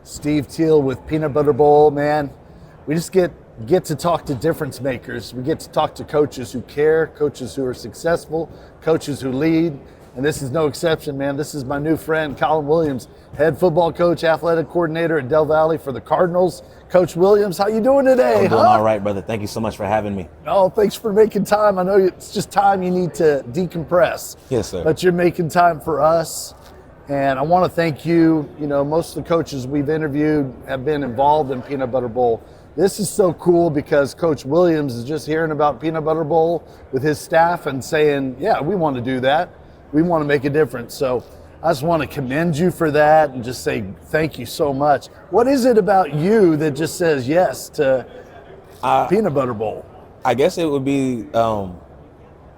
Steve Teel with Peanut Butter Bowl, man. We just get to talk to difference makers. We get to talk to coaches who care, coaches who are successful, coaches who lead. And this is no exception, man. This is my new friend, Colin Williams, head football coach, athletic coordinator at Del Valle for the Cardinals. Coach Williams, how you doing today? I'm doing all right, brother. Thank you so much for having me. Oh, thanks for making time. I know it's just time you need to decompress. Yes, sir. But you're making time for us. And I want to thank you. You know, most of the coaches we've interviewed have been involved in Peanut Butter Bowl. This is so cool because Coach Williams is just hearing about Peanut Butter Bowl with his staff and saying, yeah, we want to do that. We want to make a difference. So I just want to commend you for that and just say thank you so much. What is it about you that just says yes to Peanut Butter Bowl? I guess it would be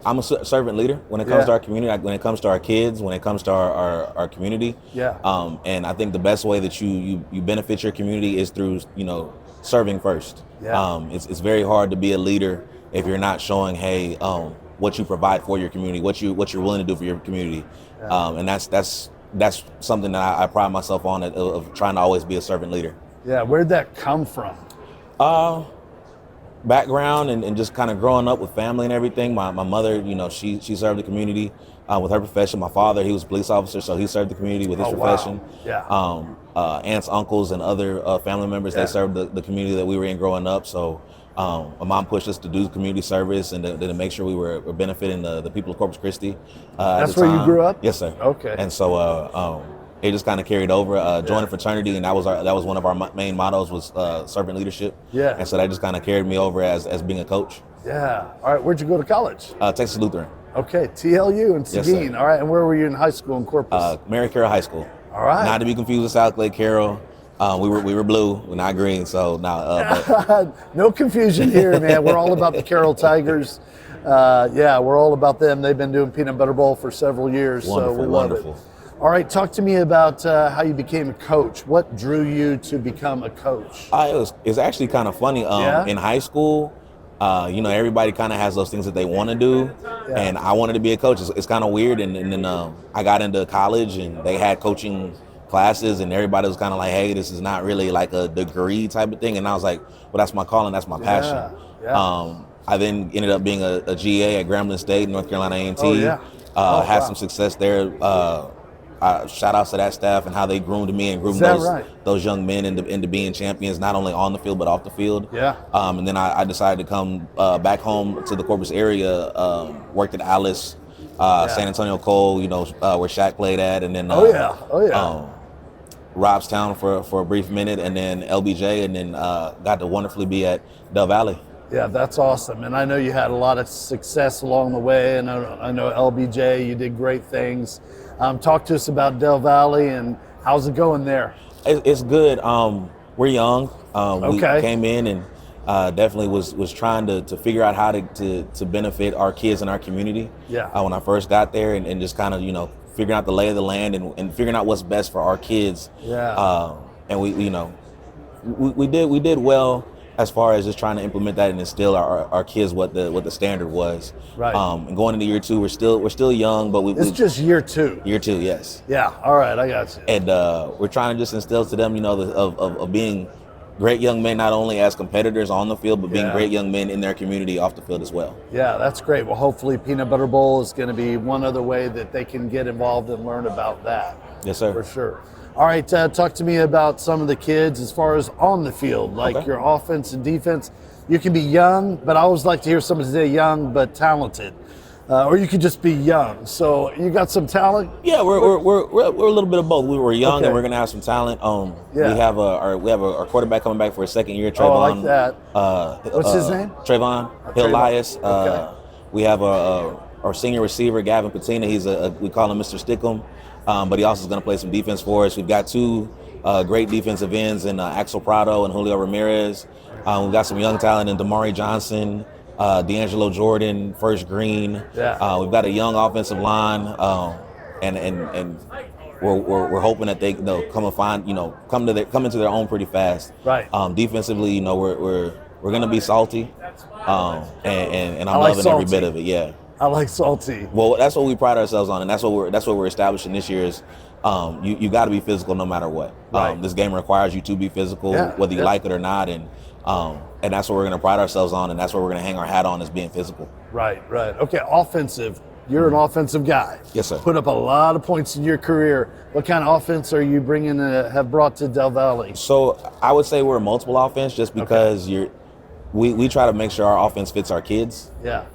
I'm a servant leader when it comes to our community, when it comes to our kids, when it comes to our community. Yeah. And I think the best way that you benefit your community is through, serving first. Yeah. It's very hard to be a leader if you're not showing, hey, what you provide for your community, what you're willing to do for your community. Yeah. And that's something that I pride myself on, of trying to always be a servant leader. Yeah. Where'd that come from? Background and just kind of growing up with family and everything. My mother, she served the community with her profession. My father, he was a police officer, so he served the community with his profession. Wow. Yeah. Aunts, uncles, and other family members, they served the community that we were in growing up. So my mom pushed us to do community service and to make sure we were benefiting the people of Corpus Christi. That's where you grew up? Yes, sir. Okay. And so it just kind of carried over, joined a fraternity, and that was one of our main mottos, was servant leadership. Yeah. And so that just kind of carried me over as being a coach. Yeah. All right. Where'd you go to college? Texas Lutheran. Okay. TLU and Seguin. Yes, all right. And where were you in high school in Corpus? Mary Carroll High School. All right. Not to be confused with South Lake Carroll. We were blue, we're not green. So now, no confusion here, man. We're all about the Carroll Tigers. We're all about them. They've been doing Peanut Butter Bowl for several years. Wonderful, so we love wonderful. it. All right, talk to me about how you became a coach. What drew you to become a coach? It's actually kind of funny. In high school, everybody kind of has those things that they want to do, and I wanted to be a coach. It's kind of weird, and then I got into college, and they had coaching classes, and everybody was kind of like, hey, this is not really like a degree type of thing, and I was like, well, that's my calling, that's my passion. I then ended up being a GA at Grambling State, North Carolina A&T. Had some success there. Shout outs to that staff and how they groomed me and groomed those young men into being champions, not only on the field but off the field. Yeah. And then I decided to come back home to the Corpus area. Worked at Alice, San Antonio Cole, where Shaq played at, and then Robstown for a brief minute, and then LBJ, and then got to wonderfully be at Del Valle. Yeah, that's awesome. And I know you had a lot of success along the way, and I know LBJ, you did great things. Talk to us about Del Valle and how's it going there? It's good. We're young. We came in and definitely was trying to figure out how to benefit our kids and our community. Yeah. When I first got there, and just kind of figuring out the lay of the land and figuring out what's best for our kids. Yeah. And we did well as far as just trying to implement that and instill our kids what the standard was. Right. And going into year two, we're still young, but it's just year two. Year two, yes. Yeah. All right, I got you. And we're trying to just instill to them, of being great young men, not only as competitors on the field, but being great young men in their community off the field as well. Yeah, that's great. Well, hopefully Peanut Butter Bowl is going to be one other way that they can get involved and learn about that. Yes, sir. For sure. All right, talk to me about some of the kids as far as on the field, like your offense and defense. You can be young, but I always like to hear somebody say young but talented. Or you could just be young. So you got some talent? Yeah, we're a little bit of both. We were young, and we're gonna have some talent. We have our quarterback coming back for a second year, Trayvon. Oh, I like that. What's his name? Trayvon Elias. We have our senior receiver, Gavin Patina. He's we call him Mr. Stickum, but he also is gonna play some defense for us. We've got two great defensive ends in Axel Prado and Julio Ramirez. We've got some young talent in Damari Johnson, D'Angelo Jordan, First Green. Yeah. We've got a young offensive line, and we're hoping that they come and find come into their own pretty fast. Right. Defensively, we're gonna be salty, and I'm like loving salty. every bit of it. Yeah. I like salty. Well, that's what we pride ourselves on, and that's what we're establishing this year is you got to be physical no matter what. Right. This game requires you to be physical, whether you like it or not, and that's what we're going to pride ourselves on, and that's what we're going to hang our hat on is being physical. Right. Okay, offensive. You're an offensive guy. Yes, sir. Put up a lot of points in your career. What kind of offense are you have brought to Del Valle? So I would say we're a multiple offense just because we try to make sure our offense fits our kids. Yeah.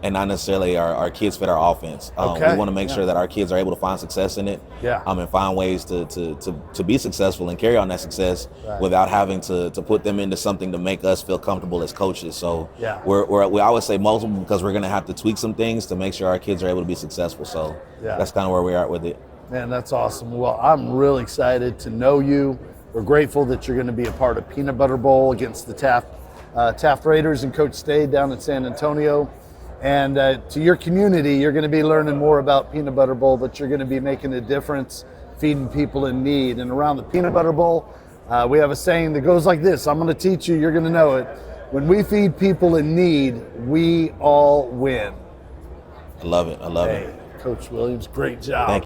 And not necessarily our kids fit our offense. We want to make sure that our kids are able to find success in it. Yeah. And find ways to be successful and carry on that success without having to put them into something to make us feel comfortable as coaches. So we always say multiple because we're going to have to tweak some things to make sure our kids are able to be successful. So that's kind of where we are with it. Man, that's awesome. Well, I'm really excited to know you. We're grateful that you're going to be a part of Peanut Butter Bowl against the Taft Raiders and Coach Stade down in San Antonio. And to your community, you're going to be learning more about Peanut Butter Bowl, but you're going to be making a difference, feeding people in need. And around the Peanut Butter Bowl, we have a saying that goes like this. I'm going to teach you, you're going to know it. When we feed people in need, we all win. I love it. Coach Williams, great job. Thank you.